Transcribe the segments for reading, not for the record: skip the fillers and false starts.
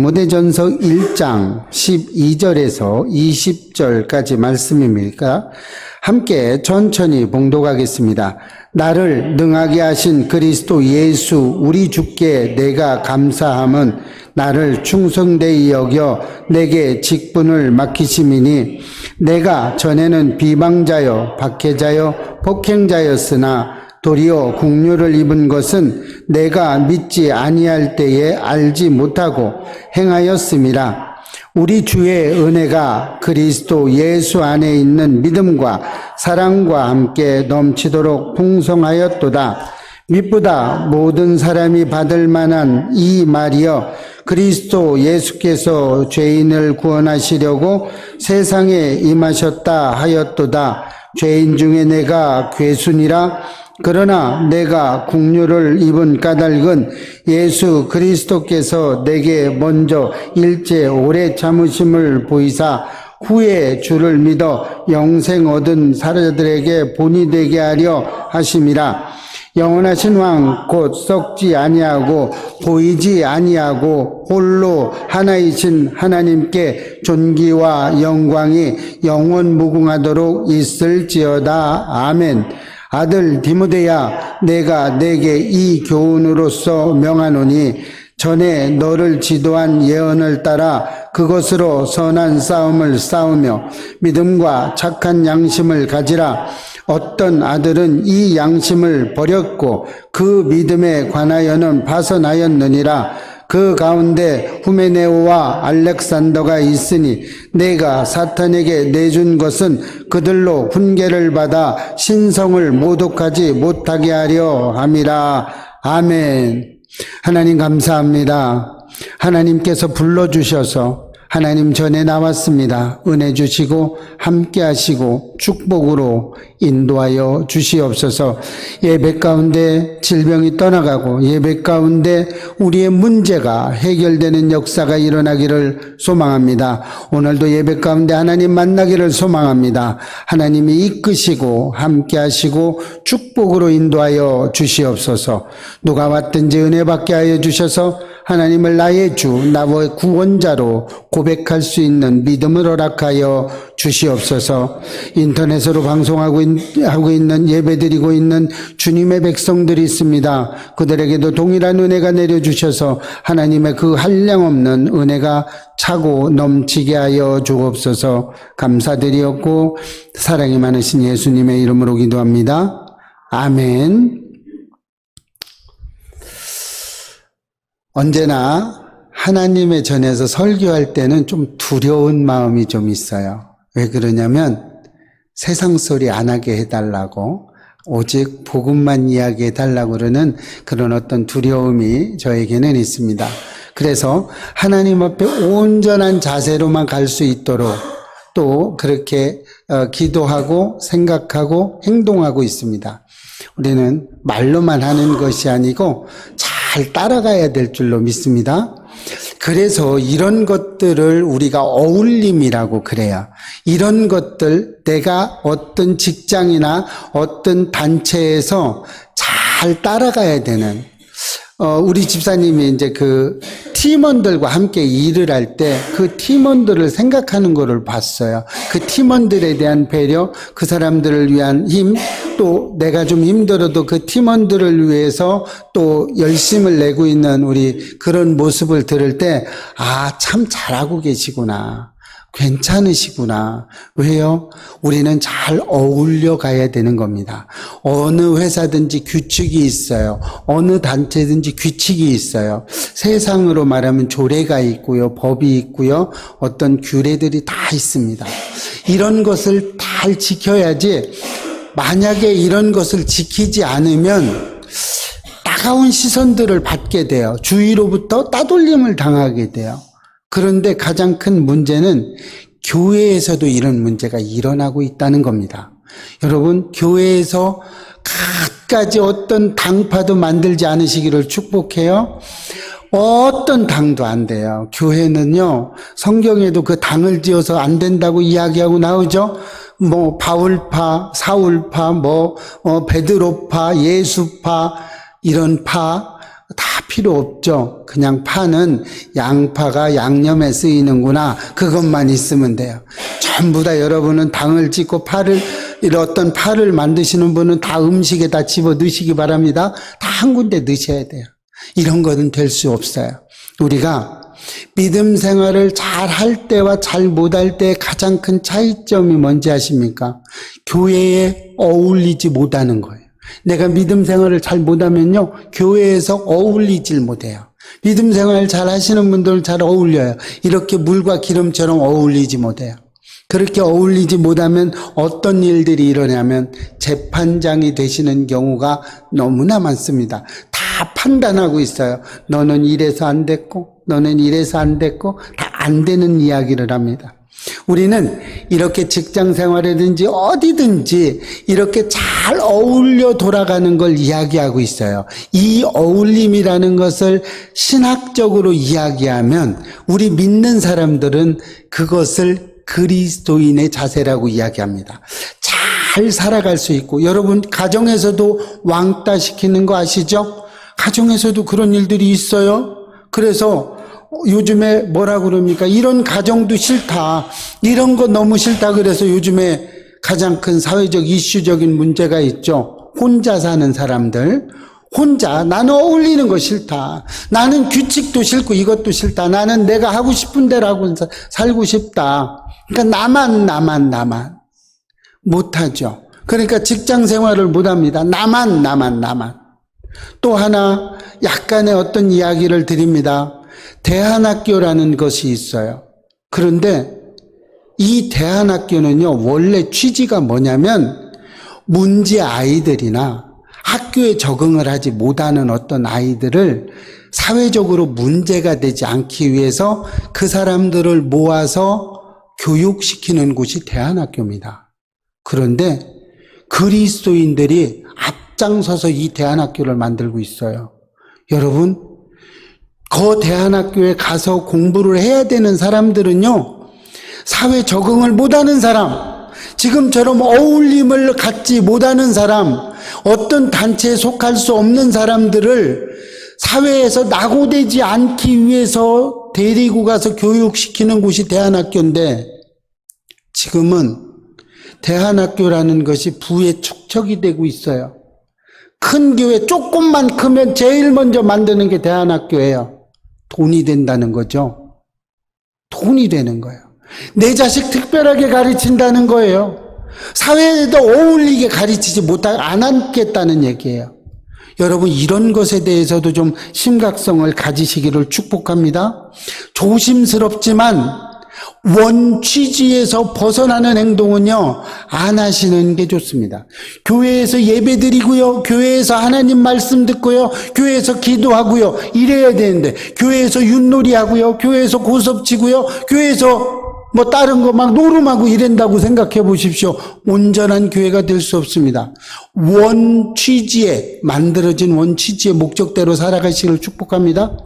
디모데전서 1장 12절에서 20절까지 말씀입니까? 함께 천천히 봉독하겠습니다. 나를 능하게 하신 그리스도 예수 우리 주께 내가 감사함은 나를 충성되이 여겨 내게 직분을 맡기심이니 내가 전에는 비방자여 박해자여 폭행자였으나 도리어 국류를 입은 것은 내가 믿지 아니할 때에 알지 못하고 행하였음이라. 우리 주의 은혜가 그리스도 예수 안에 있는 믿음과 사랑과 함께 넘치도록 풍성하였도다. 미쁘다 모든 사람이 받을 만한 이 말이여, 그리스도 예수께서 죄인을 구원하시려고 세상에 임하셨다 하였도다. 죄인 중에 내가 괴순이라. 그러나 내가 국류를 입은 까닭은 예수 그리스도께서 내게 먼저 일제 오래 참으심을 보이사 후에 주를 믿어 영생 얻은 사람들에게 본이 되게 하려 하심이라. 영원하신 왕 곧 썩지 아니하고 보이지 아니하고 홀로 하나이신 하나님께 존귀와 영광이 영원 무궁하도록 있을지어다. 아멘. 아들 디모데야, 내가 내게 이 교훈으로서 명하노니 전에 너를 지도한 예언을 따라 그것으로 선한 싸움을 싸우며 믿음과 착한 양심을 가지라. 어떤 아들은 이 양심을 버렸고 그 믿음에 관하여는 파선하였느니라. 그 가운데 후메네오와 알렉산더가 있으니 내가 사탄에게 내준 것은 그들로 훈계를 받아 신성을 모독하지 못하게 하려 함이라. 아멘. 하나님 감사합니다. 하나님께서 불러주셔서 하나님 전에 나왔습니다. 은혜 주시고 함께 하시고 축복으로 인도하여 주시옵소서. 예배 가운데 질병이 떠나가고 예배 가운데 우리의 문제가 해결되는 역사가 일어나기를 소망합니다. 오늘도 예배 가운데 하나님 만나기를 소망합니다. 하나님이 이끄시고 함께 하시고 축복으로 인도하여 주시옵소서. 누가 왔든지 은혜 받게 하여 주셔서 하나님을 나의 주, 나의 구원자로 고백할 수 있는 믿음을 허락하여 주시옵소서. 인터넷으로 방송하고 있는 예배드리고 있는 주님의 백성들이 있습니다. 그들에게도 동일한 은혜가 내려주셔서 하나님의 그 한량없는 은혜가 차고 넘치게 하여 주옵소서. 감사드리었고 사랑이 많으신 예수님의 이름으로 기도합니다. 아멘. 언제나 하나님의 전에서 설교할 때는 좀 두려운 마음이 좀 있어요. 왜 그러냐면 세상 소리 안 하게 해달라고, 오직 복음만 이야기해달라고 그러는 그런 어떤 두려움이 저에게는 있습니다. 그래서 하나님 앞에 온전한 자세로만 갈 수 있도록 또 그렇게 기도하고 생각하고 행동하고 있습니다. 우리는 말로만 하는 것이 아니고 잘 따라가야 될 줄로 믿습니다. 그래서 이런 것들을 우리가 어울림이라고 그래요. 이런 것들, 내가 어떤 직장이나 어떤 단체에서 잘 따라가야 되는, 우리 집사님이 이제 그 팀원들과 함께 일을 할 때 그 팀원들을 생각하는 거를 봤어요. 그 팀원들에 대한 배려, 그 사람들을 위한 힘, 또 내가 좀 힘들어도 그 팀원들을 위해서 또 열심을 내고 있는 우리 그런 모습을 들을 때, 아, 참 잘하고 계시구나. 괜찮으시구나. 왜요? 우리는 잘 어울려 가야 되는 겁니다. 어느 회사든지 규칙이 있어요. 어느 단체든지 규칙이 있어요. 세상으로 말하면 조례가 있고요. 법이 있고요. 어떤 규례들이 다 있습니다. 이런 것을 잘 지켜야지, 만약에 이런 것을 지키지 않으면 따가운 시선들을 받게 돼요. 주위로부터 따돌림을 당하게 돼요. 그런데 가장 큰 문제는 교회에서도 이런 문제가 일어나고 있다는 겁니다. 여러분, 교회에서 갖가지 어떤 당파도 만들지 않으시기를 축복해요. 어떤 당도 안 돼요. 교회는요, 성경에도 그 당을 지어서 안 된다고 이야기하고 나오죠. 뭐 바울파, 사울파, 베드로파, 예수파, 이런 파, 다 필요 없죠. 그냥 파는 양파가 양념에 쓰이는구나. 그것만 있으면 돼요. 전부 다 여러분은 당을 찍고 이런 어떤 파를 만드시는 분은 다 음식에 다 집어 넣으시기 바랍니다. 다 한 군데 넣으셔야 돼요. 이런 거는 될 수 없어요. 우리가 믿음 생활을 잘 할 때와 잘 못할 때의 가장 큰 차이점이 뭔지 아십니까? 교회에 어울리지 못하는 거예요. 내가 믿음 생활을 잘 못하면요, 교회에서 어울리질 못해요. 믿음 생활 잘 하시는 분들 잘 어울려요. 이렇게 물과 기름처럼 어울리지 못해요. 그렇게 어울리지 못하면 어떤 일들이 일어나면 재판장이 되시는 경우가 너무나 많습니다. 다 판단하고 있어요. 너는 이래서 안 됐고, 너는 이래서 안 됐고, 다 안 되는 이야기를 합니다. 우리는 이렇게 직장 생활이든지 어디든지 이렇게 잘 어울려 돌아가는 걸 이야기하고 있어요. 이 어울림이라는 것을 신학적으로 이야기하면 우리 믿는 사람들은 그것을 그리스도인의 자세라고 이야기합니다. 잘 살아갈 수 있고, 여러분 가정에서도 왕따 시키는 거 아시죠? 가정에서도 그런 일들이 있어요. 그래서 요즘에 뭐라 그럽니까? 이런 가정도 싫다. 이런 거 너무 싫다. 그래서 요즘에 가장 큰 사회적 이슈적인 문제가 있죠. 혼자 사는 사람들. 혼자 나는 어울리는 거 싫다. 나는 규칙도 싫고 이것도 싫다. 나는 내가 하고 싶은 대로 하고 살고 싶다. 그러니까 나만 못하죠. 그러니까 직장 생활을 못합니다. 나만. 또 하나 약간의 어떤 이야기를 드립니다. 대안학교라는 것이 있어요. 그런데 이 대안학교는요, 원래 취지가 뭐냐면 문제 아이들이나 학교에 적응을 하지 못하는 어떤 아이들을 사회적으로 문제가 되지 않기 위해서 그 사람들을 모아서 교육시키는 곳이 대안학교입니다. 그런데 그리스도인들이 앞장서서 이 대안학교를 만들고 있어요. 여러분, 그 대안학교에 가서 공부를 해야 되는 사람들은요, 사회 적응을 못하는 사람, 지금처럼 어울림을 갖지 못하는 사람, 어떤 단체에 속할 수 없는 사람들을 사회에서 낙오되지 않기 위해서 데리고 가서 교육시키는 곳이 대안학교인데, 지금은 대안학교라는 것이 부의 축적이 되고 있어요. 큰 교회 조금만 크면 제일 먼저 만드는 게 대안학교예요. 돈이 된다는 거죠. 돈이 되는 거예요. 내 자식 특별하게 가르친다는 거예요. 사회에도 어울리게 가르치지 안 하겠다는 얘기예요. 여러분, 이런 것에 대해서도 좀 심각성을 가지시기를 축복합니다. 조심스럽지만 원 취지에서 벗어나는 행동은요, 안 하시는 게 좋습니다. 교회에서 예배 드리고요, 교회에서 하나님 말씀 듣고요, 교회에서 기도하고요, 이래야 되는데, 교회에서 윷놀이 하고요, 교회에서 고섭 치고요, 교회에서 뭐 다른 거 막 노름하고 이런다고 생각해 보십시오. 온전한 교회가 될 수 없습니다. 원 취지에, 만들어진 원 취지의 목적대로 살아가시기를 축복합니다.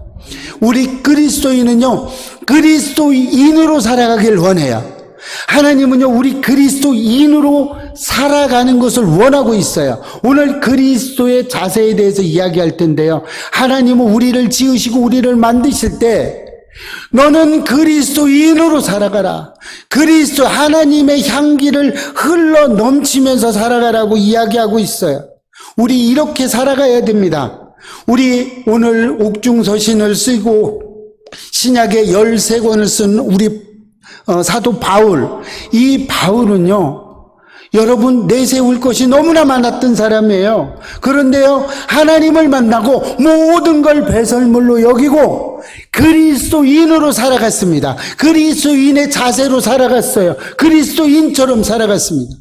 우리 그리스도인은요, 그리스도인으로 살아가길 원해요. 하나님은요, 우리 그리스도인으로 살아가는 것을 원하고 있어요. 오늘 그리스도의 자세에 대해서 이야기할 텐데요, 하나님은 우리를 지으시고 우리를 만드실 때 너는 그리스도인으로 살아가라, 그리스도 하나님의 향기를 흘러 넘치면서 살아가라고 이야기하고 있어요. 우리 이렇게 살아가야 됩니다. 우리 오늘 옥중서신을 쓰고 신약의 13권을 쓴 우리 사도 바울, 이 바울은요, 여러분 내세울 것이 너무나 많았던 사람이에요. 그런데요, 하나님을 만나고 모든 걸 배설물로 여기고 그리스도인으로 살아갔습니다. 그리스도인의 자세로 살아갔어요. 그리스도인처럼 살아갔습니다.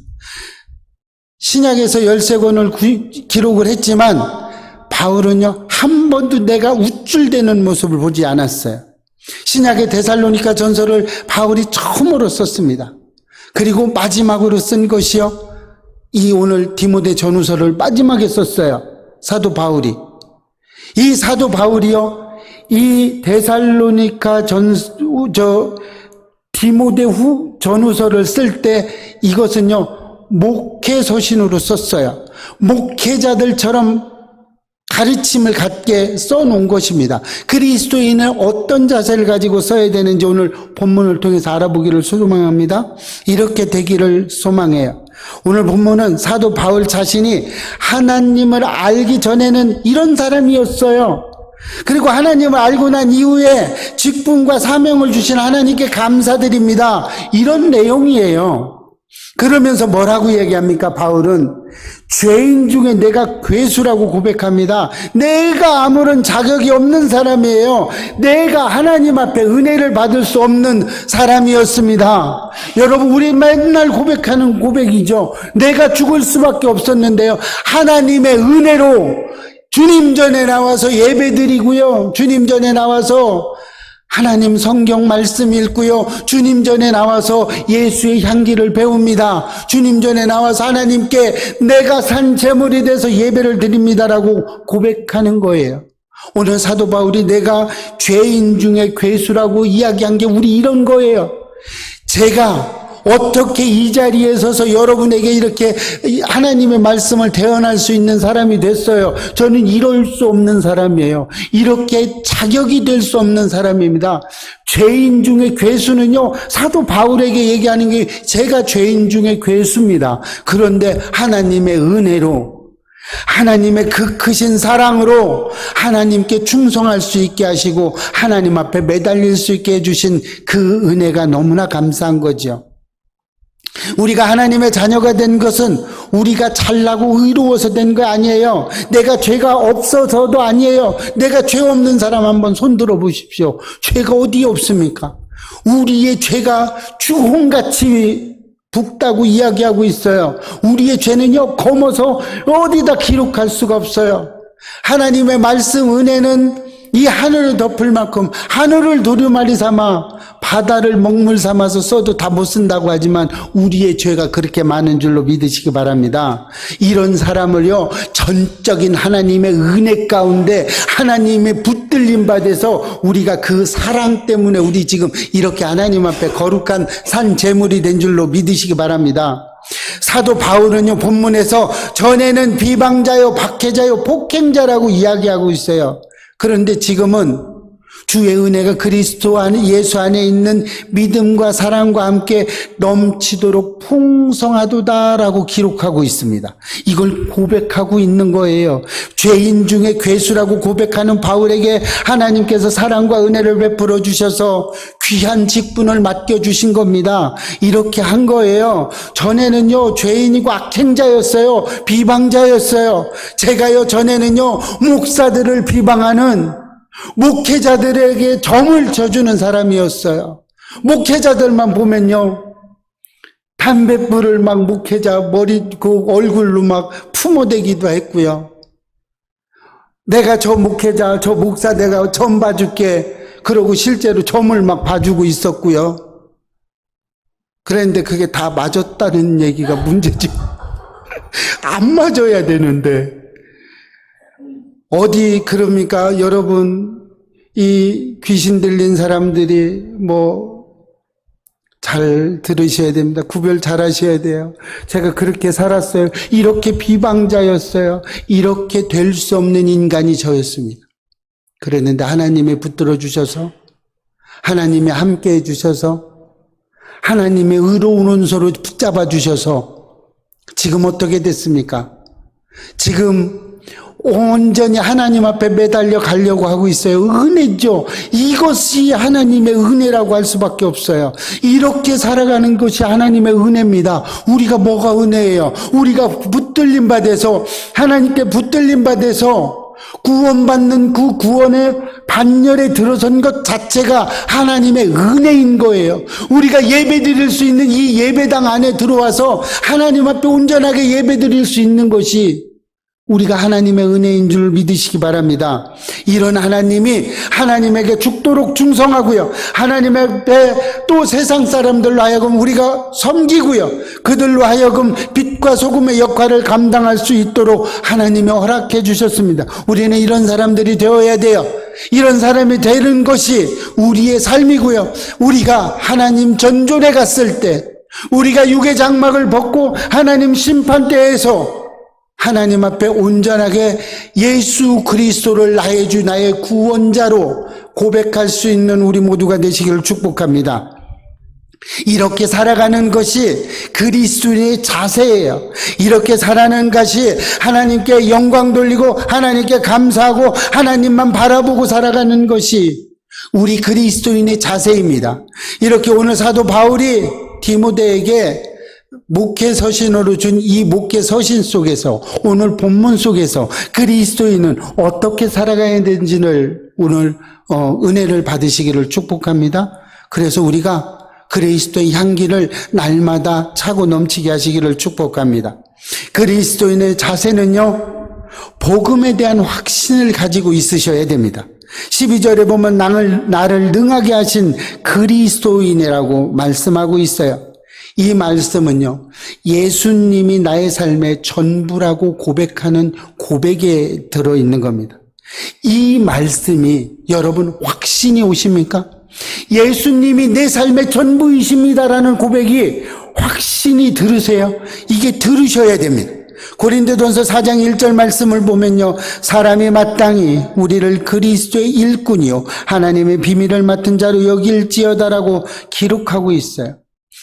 신약에서 13권을 기록을 했지만 바울은요, 한 번도 내가 우쭐대는 모습을 보지 않았어요. 신약의 데살로니가 전서를 바울이 처음으로 썼습니다. 그리고 마지막으로 쓴 것이요, 이 오늘 디모데 전후서를 마지막에 썼어요. 사도 바울이. 이 사도 바울이요, 이 데살로니가 디모데 전후서를 쓸 때 이것은요, 목회 서신으로 썼어요. 목회자들처럼 가르침을 갖게 써놓은 것입니다. 그리스도인은 어떤 자세를 가지고 써야 되는지 오늘 본문을 통해서 알아보기를 소망합니다. 이렇게 되기를 소망해요. 오늘 본문은 사도 바울 자신이 하나님을 알기 전에는 이런 사람이었어요. 그리고 하나님을 알고 난 이후에 직분과 사명을 주신 하나님께 감사드립니다. 이런 내용이에요. 그러면서 뭐라고 얘기합니까? 바울은 죄인 중에 내가 괴수라고 고백합니다. 내가 아무런 자격이 없는 사람이에요. 내가 하나님 앞에 은혜를 받을 수 없는 사람이었습니다. 여러분, 우리 맨날 고백하는 고백이죠. 내가 죽을 수밖에 없었는데요, 하나님의 은혜로 주님 전에 나와서 예배드리고요, 주님 전에 나와서 하나님 성경 말씀 읽고요, 주님 전에 나와서 예수의 향기를 배웁니다. 주님 전에 나와서 하나님께 내가 산 제물이 돼서 예배를 드립니다라고 고백하는 거예요. 오늘 사도 바울이 내가 죄인 중에 괴수라고 이야기한 게 우리 이런 거예요. 제가 어떻게 이 자리에 서서 여러분에게 이렇게 하나님의 말씀을 대언할 수 있는 사람이 됐어요. 저는 이럴 수 없는 사람이에요. 이렇게 자격이 될 수 없는 사람입니다. 죄인 중에 괴수는요, 사도 바울에게 얘기하는 게 제가 죄인 중에 괴수입니다. 그런데 하나님의 은혜로, 하나님의 그 크신 사랑으로 하나님께 충성할 수 있게 하시고 하나님 앞에 매달릴 수 있게 해주신 그 은혜가 너무나 감사한 거죠. 우리가 하나님의 자녀가 된 것은 우리가 잘나고 의로워서 된 거 아니에요. 내가 죄가 없어서도 아니에요. 내가 죄 없는 사람 한번 손들어 보십시오. 죄가 어디 없습니까? 우리의 죄가 주홍같이 붓다고 이야기하고 있어요. 우리의 죄는요, 검어서 어디다 기록할 수가 없어요. 하나님의 말씀 은혜는 이 하늘을 덮을 만큼, 하늘을 두루마리 삼아 바다를 먹물 삼아서 써도 다 못 쓴다고 하지만 우리의 죄가 그렇게 많은 줄로 믿으시기 바랍니다. 이런 사람을요, 전적인 하나님의 은혜 가운데 하나님의 붙들림 받아서 우리가 그 사랑 때문에 우리 지금 이렇게 하나님 앞에 거룩한 산 제물이 된 줄로 믿으시기 바랍니다. 사도 바울은요, 본문에서 전에는 비방자요, 박해자요, 폭행자라고 이야기하고 있어요. 그런데 지금은 주의 은혜가 그리스도 안에, 예수 안에 있는 믿음과 사랑과 함께 넘치도록 풍성하도다라고 기록하고 있습니다. 이걸 고백하고 있는 거예요. 죄인 중에 괴수라고 고백하는 바울에게 하나님께서 사랑과 은혜를 베풀어 주셔서 귀한 직분을 맡겨주신 겁니다. 이렇게 한 거예요. 전에는요, 죄인이고 악행자였어요. 비방자였어요. 제가요, 전에는요, 목사들을 비방하는, 목회자들에게 점을 쳐주는 사람이었어요. 목회자들만 보면요, 담뱃불을 막 목회자 머리 그 얼굴로 막 품어대기도 했고요. 내가 저 목회자, 저 목사 내가 점 봐줄게. 그러고 실제로 점을 막 봐주고 있었고요. 그런데 그게 다 맞았다는 얘기가 문제지. 안 맞아야 되는데. 어디 그럽니까? 여러분, 이 귀신 들린 사람들이 잘 들으셔야 됩니다. 구별 잘 하셔야 돼요. 제가 그렇게 살았어요. 이렇게 비방자였어요. 이렇게 될 수 없는 인간이 저였습니다. 그랬는데 하나님이 붙들어 주셔서, 하나님이 함께 해 주셔서, 하나님의 의로운 온소로 붙잡아 주셔서 지금 어떻게 됐습니까? 지금 온전히 하나님 앞에 매달려 가려고 하고 있어요. 은혜죠. 이것이 하나님의 은혜라고 할 수밖에 없어요. 이렇게 살아가는 것이 하나님의 은혜입니다. 우리가 뭐가 은혜예요? 우리가 붙들림 받아서, 하나님께 붙들림 받아서 구원받는 그 구원의 반열에 들어선 것 자체가 하나님의 은혜인 거예요. 우리가 예배 드릴 수 있는 이 예배당 안에 들어와서 하나님 앞에 온전하게 예배 드릴 수 있는 것이 우리가 하나님의 은혜인 줄 믿으시기 바랍니다. 이런 하나님이 하나님에게 죽도록 충성하고요, 하나님 앞에 또 세상 사람들로 하여금 우리가 섬기고요, 그들로 하여금 빛과 소금의 역할을 감당할 수 있도록 하나님이 허락해 주셨습니다. 우리는 이런 사람들이 되어야 돼요. 이런 사람이 되는 것이 우리의 삶이고요, 우리가 하나님 전존에 갔을 때, 우리가 육의 장막을 벗고 하나님 심판대에서 하나님 앞에 온전하게 예수 그리스도를 나의 주, 나의 구원자로 고백할 수 있는 우리 모두가 되시기를 축복합니다. 이렇게 살아가는 것이 그리스도인의 자세예요. 이렇게 살아가는 것이 하나님께 영광 돌리고 하나님께 감사하고 하나님만 바라보고 살아가는 것이 우리 그리스도인의 자세입니다. 이렇게 오늘 사도 바울이 디모데에게 목회 서신으로 준 이 목회 서신 속에서 오늘 본문 속에서 그리스도인은 어떻게 살아가야 되는지를 오늘 은혜를 받으시기를 축복합니다. 그래서 우리가 그리스도의 향기를 날마다 차고 넘치게 하시기를 축복합니다. 그리스도인의 자세는요, 복음에 대한 확신을 가지고 있으셔야 됩니다. 12절에 보면 나를 능하게 하신 그리스도인이라고 말씀하고 있어요. 이 말씀은요, 예수님이 나의 삶의 전부라고 고백하는 고백에 들어있는 겁니다. 이 말씀이 여러분 확신이 오십니까? 예수님이 내 삶의 전부이십니다라는 고백이 확신이 들으세요? 이게 들으셔야 됩니다. 고린도전서 4장 1절 말씀을 보면요, 사람이 마땅히 우리를 그리스도의 일꾼이요 하나님의 비밀을 맡은 자로 여길지어다라고 기록하고 있어요.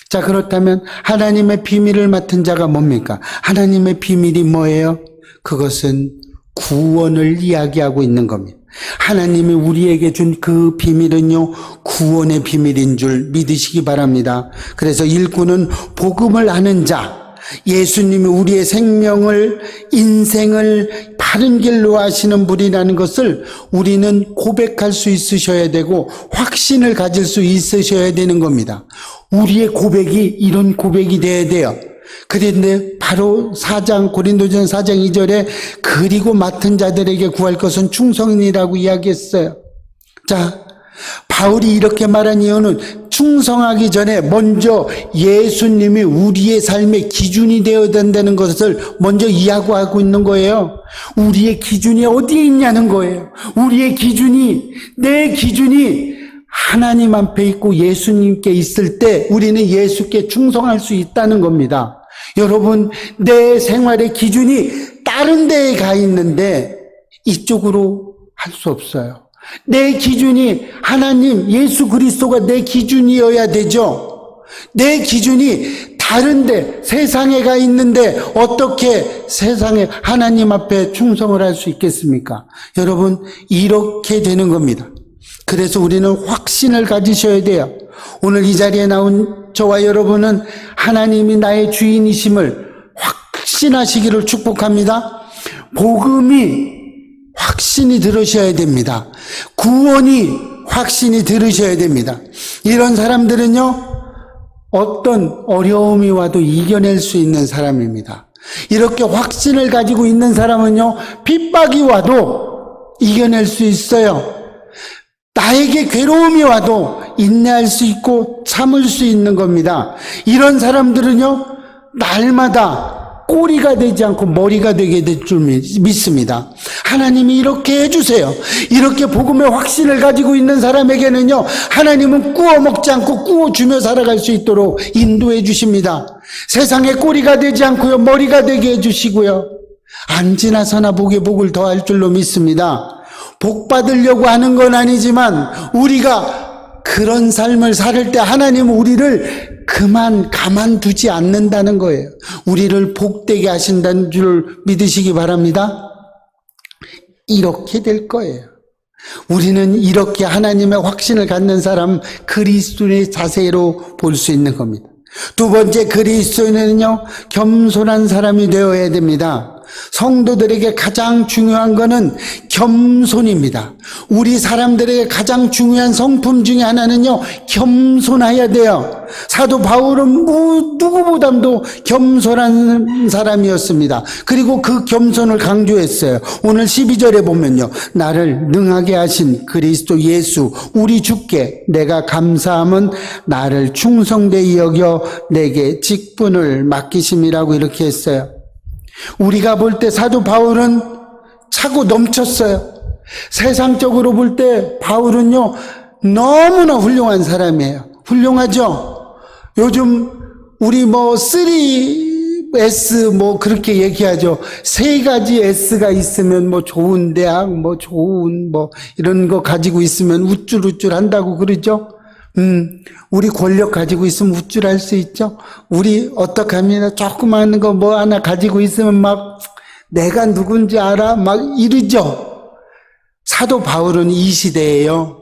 자, 그렇다면 하나님의 비밀을 맡은 자가 뭡니까? 하나님의 비밀이 뭐예요? 그것은 구원을 이야기하고 있는 겁니다. 하나님이 우리에게 준 그 비밀은요, 구원의 비밀인 줄 믿으시기 바랍니다. 그래서 일꾼은 복음을 아는 자, 예수님이 우리의 생명을, 인생을 바른 길로 하시는 분이라는 것을 우리는 고백할 수 있으셔야 되고 확신을 가질 수 있으셔야 되는 겁니다. 우리의 고백이 이런 고백이 돼야 돼요. 그런데 바로 고린도전 4장 2절에 그리고 맡은 자들에게 구할 것은 충성이라고 이야기했어요. 자, 바울이 이렇게 말한 이유는 충성하기 전에 먼저 예수님이 우리의 삶의 기준이 되어야 된다는 것을 먼저 이야기하고 있는 거예요. 우리의 기준이 어디에 있냐는 거예요. 우리의 기준이, 내 기준이 하나님 앞에 있고 예수님께 있을 때 우리는 예수께 충성할 수 있다는 겁니다. 여러분, 내 생활의 기준이 다른 데에 가 있는데 이쪽으로 할 수 없어요. 내 기준이 하나님, 예수 그리스도가 내 기준이어야 되죠. 내 기준이 다른데, 세상에 가 있는데 어떻게 세상에 하나님 앞에 충성을 할 수 있겠습니까? 여러분, 이렇게 되는 겁니다. 그래서 우리는 확신을 가지셔야 돼요. 오늘 이 자리에 나온 저와 여러분은 하나님이 나의 주인이심을 확신하시기를 축복합니다. 복음이 확신이 들으셔야 됩니다. 구원이 확신이 들으셔야 됩니다. 이런 사람들은요, 어떤 어려움이 와도 이겨낼 수 있는 사람입니다. 이렇게 확신을 가지고 있는 사람은요, 핍박이 와도 이겨낼 수 있어요. 나에게 괴로움이 와도 인내할 수 있고 참을 수 있는 겁니다. 이런 사람들은요, 날마다 꼬리가 되지 않고 머리가 되게 될 줄 믿습니다. 하나님이 이렇게 해주세요. 이렇게 복음의 확신을 가지고 있는 사람에게는요, 하나님은 구워 먹지 않고 구워주며 살아갈 수 있도록 인도해 주십니다. 세상에 꼬리가 되지 않고요, 머리가 되게 해주시고요, 안 지나서나 복에 복을 더할 줄로 믿습니다. 복 받으려고 하는 건 아니지만 우리가 그런 삶을 살 때 하나님은 우리를 가만두지 않는다는 거예요. 우리를 복되게 하신다는 줄 믿으시기 바랍니다. 이렇게 될 거예요. 우리는 이렇게 하나님의 확신을 갖는 사람, 그리스도의 자세로 볼 수 있는 겁니다. 두 번째, 그리스도인은요, 겸손한 사람이 되어야 됩니다. 성도들에게 가장 중요한 것은 겸손입니다. 우리 사람들에게 가장 중요한 성품 중에 하나는요, 겸손해야 돼요. 사도 바울은 누구보다도 겸손한 사람이었습니다. 그리고 그 겸손을 강조했어요. 오늘 12절에 보면요, 나를 능하게 하신 그리스도 예수 우리 주께 내가 감사함은 나를 충성되이 여겨 내게 직분을 맡기심이라고 이렇게 했어요. 우리가 볼 때 사도 바울은 차고 넘쳤어요. 세상적으로 볼 때 바울은요, 너무나 훌륭한 사람이에요. 훌륭하죠? 요즘 우리 S 뭐 그렇게 얘기하죠. 세 가지 S가 있으면 뭐 좋은 대학, 뭐 좋은 뭐 이런 거 가지고 있으면 우쭐우쭐 한다고 그러죠. 우리 권력 가지고 있으면 우쭐할 수 있죠. 우리 어떻게 하면 조그마한 거 뭐 하나 가지고 있으면 막 내가 누군지 알아? 막 이러죠. 사도 바울은 이 시대에요.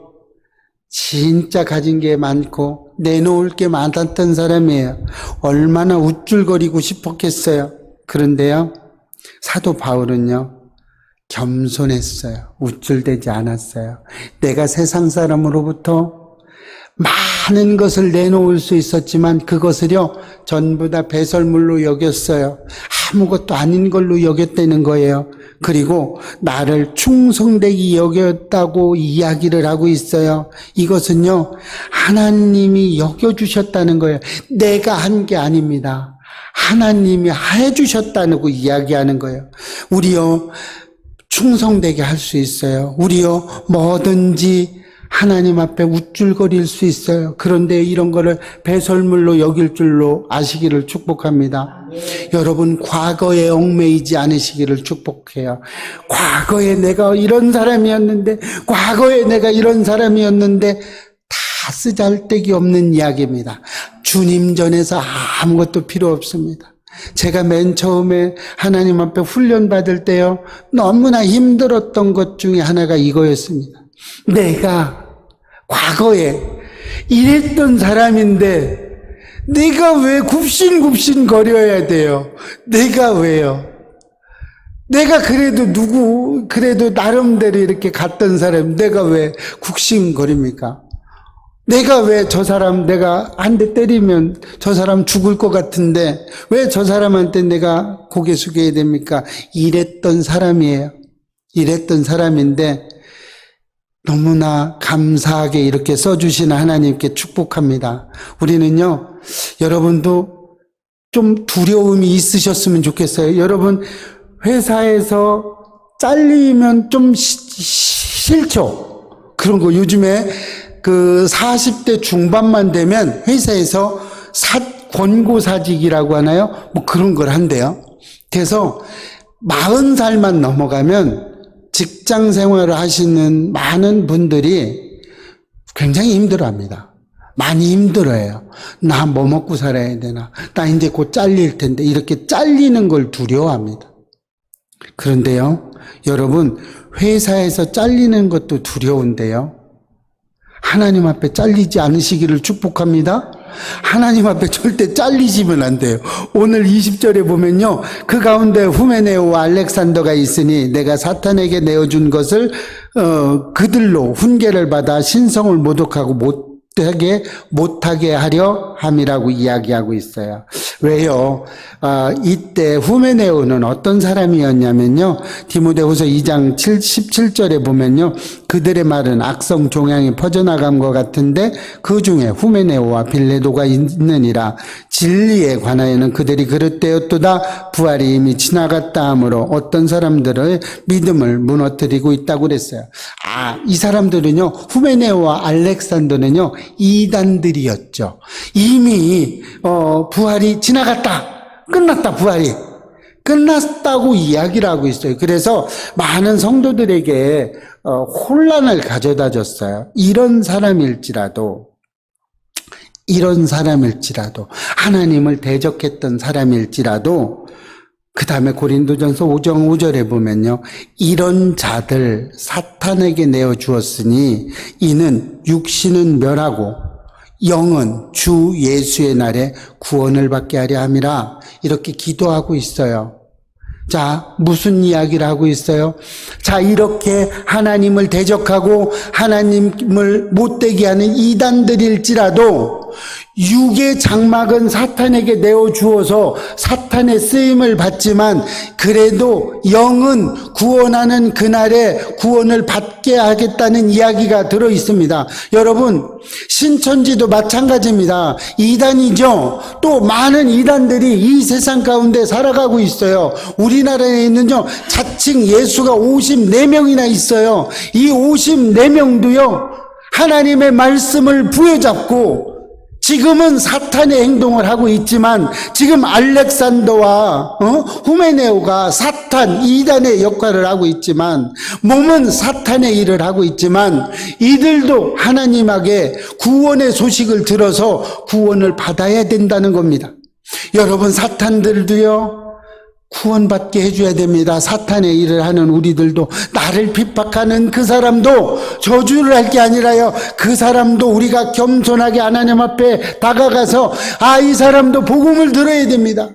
진짜 가진 게 많고 내놓을 게 많았던 사람이에요. 얼마나 우쭐거리고 싶었겠어요. 그런데요, 사도 바울은요, 겸손했어요. 우쭐대지 않았어요. 내가 세상 사람으로부터 많은 것을 내놓을 수 있었지만 그것을요, 전부 다 배설물로 여겼어요. 아무것도 아닌 걸로 여겼다는 거예요. 그리고 나를 충성되게 여겼다고 이야기를 하고 있어요. 이것은요, 하나님이 여겨주셨다는 거예요. 내가 한 게 아닙니다. 하나님이 해주셨다고 이야기하는 거예요. 우리요, 충성되게 할 수 있어요. 우리요, 뭐든지 하나님 앞에 우쭐거릴 수 있어요. 그런데 이런 거를 배설물로 여길 줄로 아시기를 축복합니다. 여러분, 과거에 얽매이지 않으시기를 축복해요. 과거에 내가 이런 사람이었는데, 과거에 내가 이런 사람이었는데, 다 쓰잘데기 없는 이야기입니다. 주님 전에서 아무것도 필요 없습니다. 제가 맨 처음에 하나님 앞에 훈련 받을 때요, 너무나 힘들었던 것 중에 하나가 이거였습니다. 내가 과거에 이랬던 사람인데 내가 왜 굽신굽신 거려야 돼요? 내가 왜요? 내가 그래도 나름대로 이렇게 갔던 사람, 내가 왜 굽신거립니까? 내가 왜 저 사람 내가 한 대 때리면 저 사람 죽을 것 같은데 왜 저 사람한테 내가 고개 숙여야 됩니까? 이랬던 사람이에요. 이랬던 사람인데 너무나 감사하게 이렇게 써주시는 하나님께 축복합니다. 우리는요, 여러분도 좀 두려움이 있으셨으면 좋겠어요. 여러분, 회사에서 잘리면 좀 싫죠? 그런 거 요즘에 그 40대 중반만 되면 회사에서 권고사직이라고 하나요? 뭐 그런 걸 한대요. 그래서 40살만 넘어가면 직장 생활을 하시는 많은 분들이 굉장히 힘들어합니다. 많이 힘들어해요. 나 뭐 먹고 살아야 되나? 나 이제 곧 잘릴 텐데 이렇게 잘리는 걸 두려워합니다. 그런데요, 여러분, 회사에서 잘리는 것도 두려운데요, 하나님 앞에 잘리지 않으시기를 축복합니다. 하나님 앞에 절대 잘리시면 안 돼요. 오늘 20절에 보면요, 그 가운데 후메네오와 알렉산더가 있으니 내가 사탄에게 내어준 것을 그들로 훈계를 받아 신성을 모독하고 못하게 하려 함이라고 이야기하고 있어요. 왜요? 이때 후메네오는 어떤 사람이었냐면요, 디모데후서 2장 17절에 보면요, 그들의 말은 악성 종양이 퍼져나간 것 같은데 그 중에 후메네오와 빌레도가 있느니라. 진리에 관하여는 그들이 그릇되었도다. 부활이 이미 지나갔다 하므로 어떤 사람들의 믿음을 무너뜨리고 있다고 그랬어요. 이 사람들은요, 후메네오와 알렉산더는요, 이단들이었죠. 이미 부활이 지나갔다, 끝났다, 부활이 끝났다고 이야기를 하고 있어요. 그래서 많은 성도들에게 혼란을 가져다 줬어요. 이런 사람일지라도 하나님을 대적했던 사람일지라도, 그 다음에 고린도전서 5장 5절에 보면요, 이런 자들 사탄에게 내어 주었으니 이는 육신은 멸하고 영은 주 예수의 날에 구원을 받게 하려 함이라, 이렇게 기도하고 있어요. 자, 무슨 이야기를 하고 있어요? 자, 이렇게 하나님을 대적하고 하나님을 못되게 하는 이단들일지라도 육의 장막은 사탄에게 내어주어서 사탄의 쓰임을 받지만 그래도 영은 구원하는 그날에 구원을 받게 하겠다는 이야기가 들어 있습니다. 여러분, 신천지도 마찬가지입니다. 이단이죠. 또 많은 이단들이 이 세상 가운데 살아가고 있어요. 우리나라에 있는요, 자칭 예수가 54명이나 있어요. 이 54명도요, 하나님의 말씀을 부여잡고 지금은 사탄의 행동을 하고 있지만 지금 알렉산더와 후메네오가 사탄 이단의 역할을 하고 있지만 몸은 사탄의 일을 하고 있지만 이들도 하나님에게 구원의 소식을 들어서 구원을 받아야 된다는 겁니다. 여러분, 사탄들도요 구원받게 해줘야 됩니다. 사탄의 일을 하는 우리들도, 나를 핍박하는 그 사람도 저주를 할 게 아니라요, 그 사람도 우리가 겸손하게 하나님 앞에 다가가서 이 사람도 복음을 들어야 됩니다.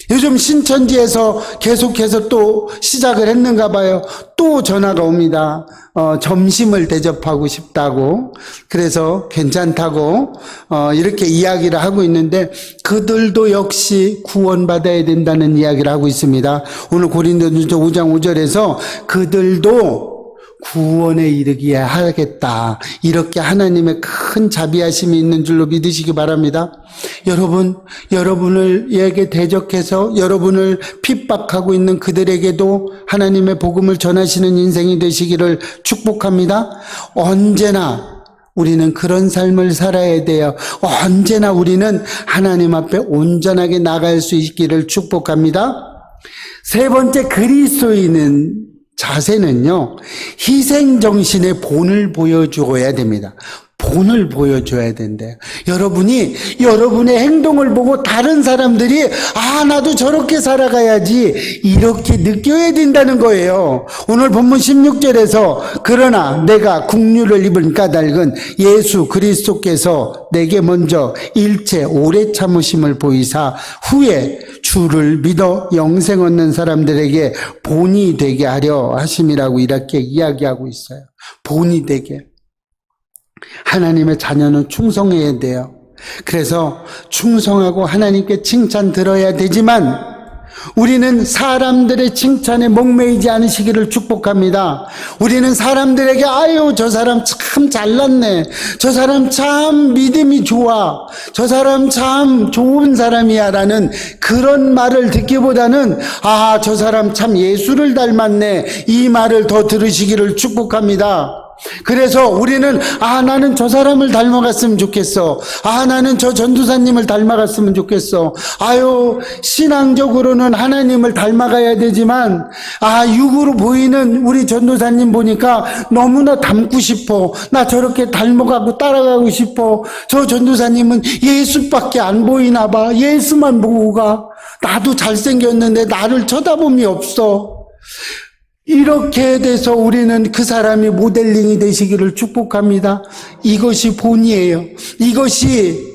요즘 신천지에서 계속해서 또 시작을 했는가 봐요. 또 전화가 옵니다. 점심을 대접하고 싶다고, 그래서 괜찮다고 이렇게 이야기를 하고 있는데, 그들도 역시 구원받아야 된다는 이야기를 하고 있습니다. 오늘 고린도전서 5장 5절에서 그들도 구원에 이르기에 하겠다, 이렇게 하나님의 큰 자비하심이 있는 줄로 믿으시기 바랍니다. 여러분, 여러분에게 대적해서 여러분을 핍박하고 있는 그들에게도 하나님의 복음을 전하시는 인생이 되시기를 축복합니다. 언제나 우리는 그런 삶을 살아야 돼요. 언제나 우리는 하나님 앞에 온전하게 나갈 수 있기를 축복합니다. 세 번째, 그리스도인은 자세는요, 희생정신의 본을 보여주어야 됩니다. 본을 보여줘야 된대요. 여러분이 여러분의 행동을 보고 다른 사람들이 나도 저렇게 살아가야지, 이렇게 느껴야 된다는 거예요. 오늘 본문 16절에서 그러나 내가 국류를 입은 까닭은 예수 그리스도께서 내게 먼저 일체 오래 참으심을 보이사 후에 주를 믿어 영생 얻는 사람들에게 본이 되게 하려 하심이라고 이렇게 이야기하고 있어요. 본이 되게. 하나님의 자녀는 충성해야 돼요. 그래서 충성하고 하나님께 칭찬 들어야 되지만 우리는 사람들의 칭찬에 목매이지 않으시기를 축복합니다. 우리는 사람들에게 저 사람 참 잘났네, 저 사람 참 믿음이 좋아, 저 사람 참 좋은 사람이야 라는 그런 말을 듣기보다는 저 사람 참 예수를 닮았네, 이 말을 더 들으시기를 축복합니다. 그래서 우리는 나는 저 사람을 닮아갔으면 좋겠어, 나는 저 전도사님을 닮아갔으면 좋겠어, 신앙적으로는 하나님을 닮아가야 되지만 육으로 보이는 우리 전도사님 보니까 너무나 닮고 싶어, 나 저렇게 닮아가고 따라가고 싶어, 저 전도사님은 예수밖에 안 보이나 봐, 예수만 보고 가, 나도 잘생겼는데 나를 쳐다봄이 없어. 이렇게 돼서 우리는 그 사람이 모델링이 되시기를 축복합니다. 이것이 본이에요. 이것이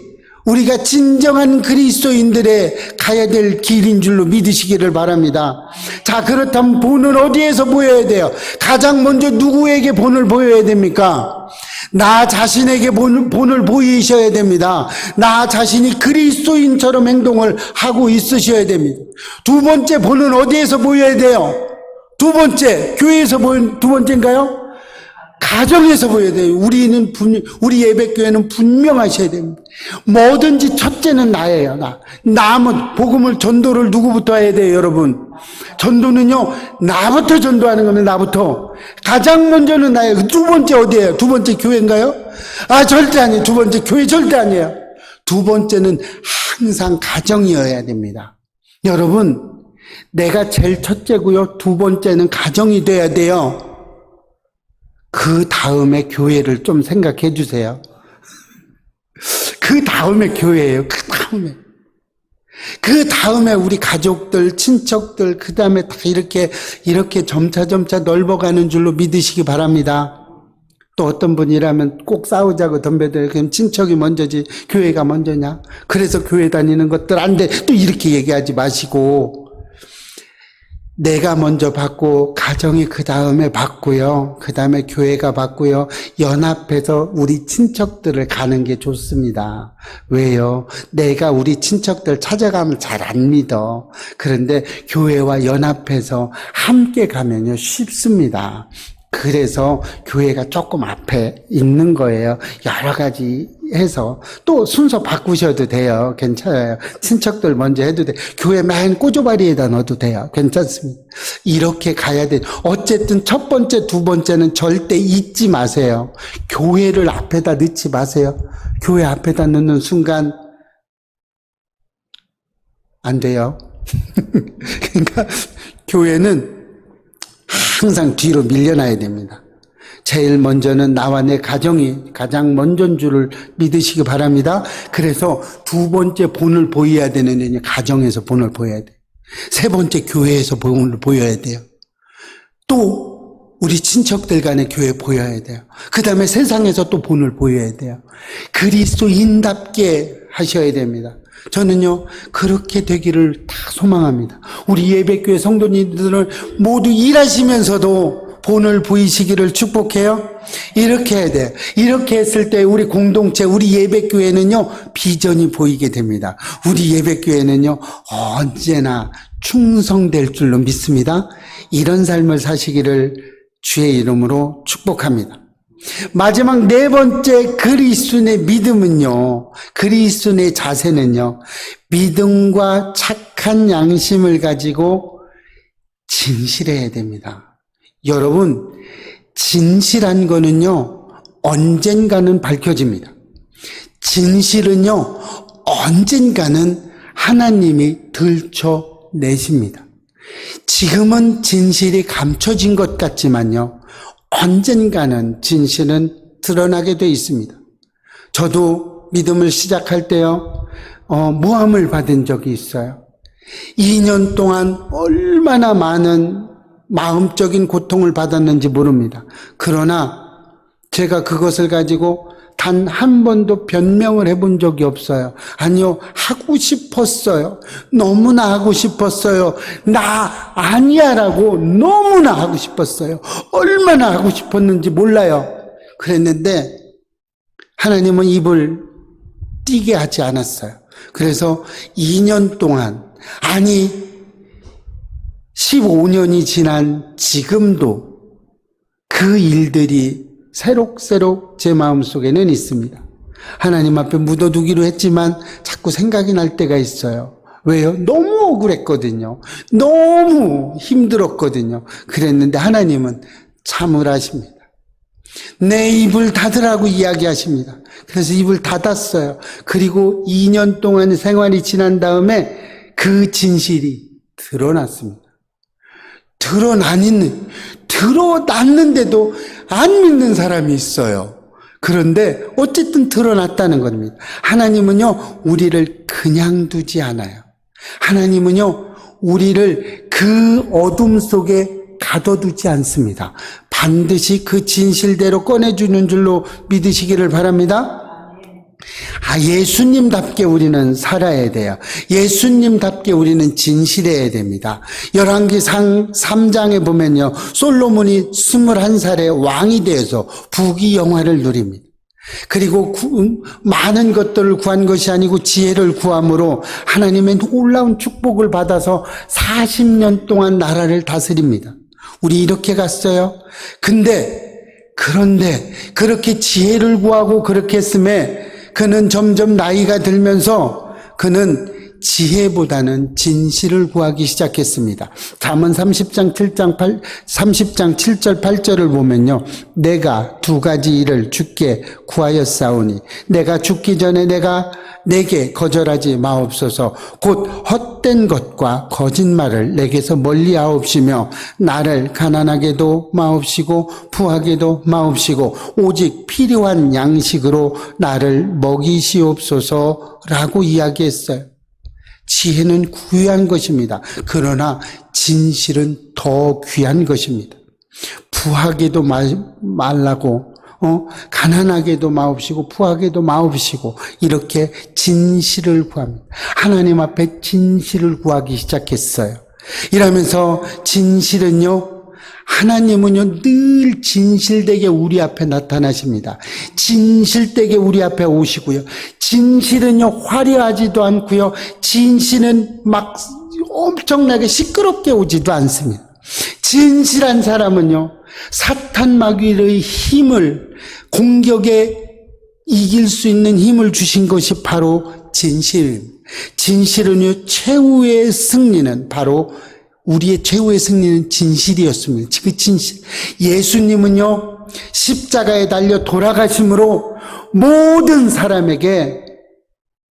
우리가 진정한 그리스도인들의 가야 될 길인 줄로 믿으시기를 바랍니다. 자, 그렇다면 본은 어디에서 보여야 돼요? 가장 먼저 누구에게 본을 보여야 됩니까? 나 자신에게 본을 보이셔야 됩니다. 나 자신이 그리스도인처럼 행동을 하고 있으셔야 됩니다. 두 번째 본은 어디에서 보여야 돼요? 두 번째, 교회에서 보인 두 번째인가요? 가정에서 보여야 돼요. 우리 예배교회는 분명하셔야 됩니다. 뭐든지 첫째는 나예요. 나는 복음을, 전도를 누구부터 해야 돼요, 여러분? 전도는요, 나부터 전도하는 겁니다. 나부터. 가장 먼저는 나예요. 두 번째 어디예요? 두 번째 교회인가요? 절대 아니에요. 두 번째 교회 절대 아니에요. 두 번째는 항상 가정이어야 됩니다. 여러분, 내가 제일 첫째고요, 두 번째는 가정이 돼야 돼요. 그 다음에 교회를 좀 생각해 주세요. 그 다음에 교회예요. 그 다음에 우리 가족들, 친척들, 그 다음에 다 이렇게 점차 넓어가는 줄로 믿으시기 바랍니다. 또 어떤 분이라면 꼭 싸우자고 덤벼들어요. 그럼 친척이 먼저지 교회가 먼저냐? 그래서 교회 다니는 것들 안 돼. 또 이렇게 얘기하지 마시고, 내가 먼저 받고 가정이 그 다음에 받고요, 그 다음에 교회가 받고요, 연합해서 우리 친척들을 가는 게 좋습니다. 왜요? 내가 우리 친척들 찾아가면 잘 안 믿어. 그런데 교회와 연합해서 함께 가면요 쉽습니다. 그래서 교회가 조금 앞에 있는 거예요. 여러 가지 해서. 또 순서 바꾸셔도 돼요. 괜찮아요. 친척들 먼저 해도 돼요. 교회 맨 꼬조바리에다 넣어도 돼요. 괜찮습니다. 이렇게 가야 돼요. 어쨌든 첫 번째, 두 번째는 절대 잊지 마세요. 교회를 앞에다 넣지 마세요. 교회 앞에다 넣는 순간 안 돼요. 그러니까 교회는 항상 뒤로 밀려나야 됩니다. 제일 먼저는 나와 내 가정이 가장 먼저인 줄을 믿으시기 바랍니다. 그래서 두 번째 본을 보여야 되는 가정에서 본을 보여야 돼요. 세 번째 교회에서 본을 보여야 돼요. 또 우리 친척들 간의 교회 보여야 돼요. 그 다음에 세상에서 또 본을 보여야 돼요. 그리스도인답게 하셔야 됩니다. 저는요, 그렇게 되기를 다 소망합니다. 우리 예배교회 성도님들을 모두 일하시면서도 본을 보이시기를 축복해요. 이렇게 해야 돼요. 이렇게 했을 때 우리 공동체, 우리 예배교회는요, 비전이 보이게 됩니다. 우리 예배교회는요, 언제나 충성될 줄로 믿습니다. 이런 삶을 사시기를 주의 이름으로 축복합니다. 마지막 네 번째 그리스도인의 믿음은요, 그리스도인의 자세는요, 믿음과 착한 양심을 가지고 진실해야 됩니다. 여러분, 진실한 거는요, 언젠가는 밝혀집니다. 진실은요, 언젠가는 하나님이 들춰내십니다. 지금은 진실이 감춰진 것 같지만요, 언젠가는 진실은 드러나게 돼 있습니다. 저도 믿음을 시작할 때요, 모함을 받은 적이 있어요. 2년 동안 얼마나 많은 마음적인 고통을 받았는지 모릅니다. 그러나 제가 그것을 가지고 단 한 번도 변명을 해본 적이 없어요. 아니요, 하고 싶었어요. 너무나 하고 싶었어요. 나 아니야라고 너무나 하고 싶었어요. 얼마나 하고 싶었는지 몰라요. 그랬는데 하나님은 입을 띄게 하지 않았어요. 그래서 2년 동안, 아니 15년이 지난 지금도 그 일들이 새록새록 제 마음속에는 있습니다. 하나님 앞에 묻어두기로 했지만 자꾸 생각이 날 때가 있어요. 왜요? 너무 억울했거든요. 너무 힘들었거든요. 그랬는데 하나님은 참으라십니다. 내 입을 닫으라고 이야기하십니다. 그래서 입을 닫았어요. 그리고 2년 동안 생활이 지난 다음에 그 진실이 드러났습니다. 드러났는데도 안 믿는 사람이 있어요. 그런데 어쨌든 드러났다는 겁니다. 하나님은요, 우리를 그냥 두지 않아요. 하나님은요, 우리를 그 어둠 속에 가둬두지 않습니다. 반드시 그 진실대로 꺼내주는 줄로 믿으시기를 바랍니다. 예수님답게 우리는 살아야 돼요. 예수님답게 우리는 진실해야 됩니다. 열왕기상 3장에 보면요, 솔로몬이 21살에 왕이 되어서 부귀영화를 누립니다. 그리고 많은 것들을 구한 것이 아니고 지혜를 구함으로 하나님의 놀라운 축복을 받아서 40년 동안 나라를 다스립니다. 우리 이렇게 갔어요. 그런데 그렇게 지혜를 구하고 그렇게 했음에 그는 점점 나이가 들면서 그는 지혜보다는 진실을 구하기 시작했습니다. 잠언 30장 7절 8절을 보면요, 내가 두 가지 일을 주께 구하였사오니 내가 죽기 전에 내게 거절하지 마옵소서. 곧 헛된 것과 거짓말을 내게서 멀리하옵시며 나를 가난하게도 마옵시고 부하게도 마옵시고 오직 필요한 양식으로 나를 먹이시옵소서라고 이야기했어요. 지혜는 귀한 것입니다. 그러나 진실은 더 귀한 것입니다. 부하게도 말라고, 가난하게도 마옵시고 부하게도 마옵시고 이렇게 진실을 구합니다. 하나님 앞에 진실을 구하기 시작했어요. 이러면서 진실은요, 하나님은요, 늘 진실되게 우리 앞에 나타나십니다. 진실되게 우리 앞에 오시고요. 진실은요, 화려하지도 않고요. 진실은 막 엄청나게 시끄럽게 오지도 않습니다. 진실한 사람은요, 사탄 마귀의 힘을, 공격에 이길 수 있는 힘을 주신 것이 바로 진실. 진실은요, 최후의 승리는 바로 우리의 최후의 승리는 진실이었습니다. 그 진실. 예수님은요, 십자가에 달려 돌아가심으로 모든 사람에게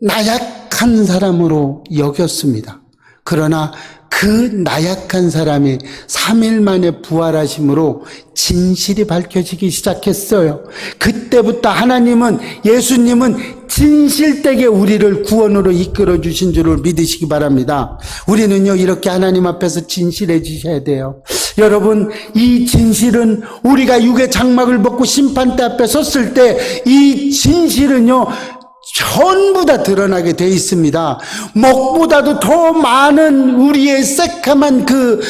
나약한 사람으로 여겼습니다. 그러나 그 나약한 사람이 3일 만에 부활하심으로 진실이 밝혀지기 시작했어요. 그때부터 하나님은, 예수님은 진실되게 우리를 구원으로 이끌어 주신 줄을 믿으시기 바랍니다. 우리는요, 이렇게 하나님 앞에서 진실해지셔야 돼요. 여러분, 이 진실은 우리가 육의 장막을 벗고 심판대 앞에 섰을 때 이 진실은요, 전부 다 드러나게 돼 있습니다. 먹보다도 더 많은 우리의 새카만 그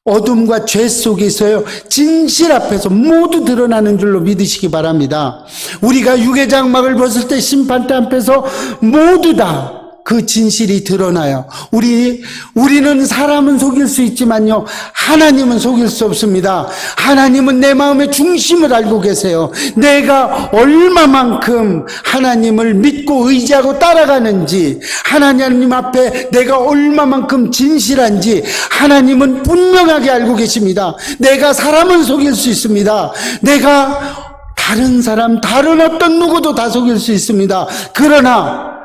어둠과 죄 속에서요, 진실 앞에서 모두 드러나는 줄로 믿으시기 바랍니다. 우리가 육의 장막을 벗을 때 심판대 앞에서 모두 다 그 진실이 드러나요. 우리는 사람은 속일 수 있지만요, 하나님은 속일 수 없습니다. 하나님은 내 마음의 중심을 알고 계세요. 내가 얼마만큼 하나님을 믿고 의지하고 따라가는지, 하나님 앞에 내가 얼마만큼 진실한지 하나님은 분명하게 알고 계십니다. 내가 사람은 속일 수 있습니다. 내가 다른 사람, 다른 어떤 누구도 다 속일 수 있습니다. 그러나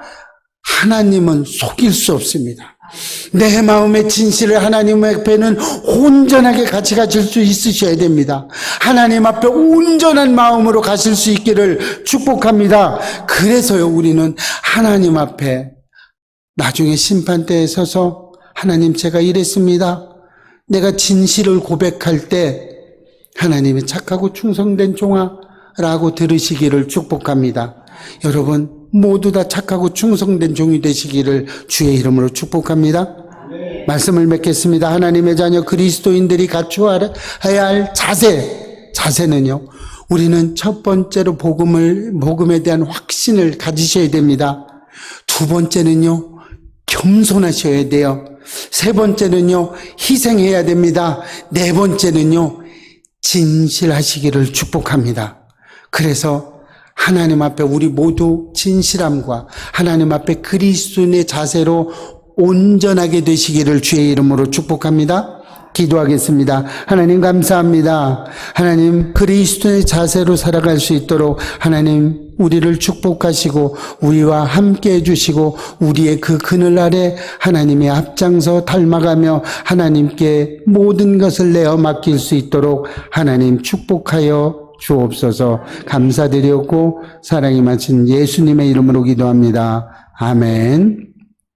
하나님은 속일 수 없습니다. 내 마음의 진실을 하나님 앞에는 온전하게 같이 가질 수 있으셔야 됩니다. 하나님 앞에 온전한 마음으로 가실 수 있기를 축복합니다. 그래서요, 우리는 하나님 앞에 나중에 심판대에 서서, 하나님, 제가 이랬습니다. 내가 진실을 고백할 때 하나님이 착하고 충성된 종아라고 들으시기를 축복합니다. 여러분, 모두 다 착하고 충성된 종이 되시기를 주의 이름으로 축복합니다. 네. 말씀을 맺겠습니다. 하나님의 자녀 그리스도인들이 갖추어야 할 자세는요, 우리는 첫 번째로 복음에 대한 확신을 가지셔야 됩니다. 두 번째는요, 겸손하셔야 돼요. 세 번째는요, 희생해야 됩니다. 네 번째는요, 진실하시기를 축복합니다. 그래서 하나님 앞에 우리 모두 진실함과 하나님 앞에 그리스도인의 자세로 온전하게 되시기를 주의 이름으로 축복합니다. 기도하겠습니다. 하나님 감사합니다. 하나님, 그리스도의 자세로 살아갈 수 있도록 하나님 우리를 축복하시고 우리와 함께 해주시고 우리의 그 그늘 아래 하나님의 앞장서 닮아가며 하나님께 모든 것을 내어 맡길 수 있도록 하나님 축복하여 주옵소서. 감사드렸고 사랑이 많으신 예수님의 이름으로 기도합니다. 아멘.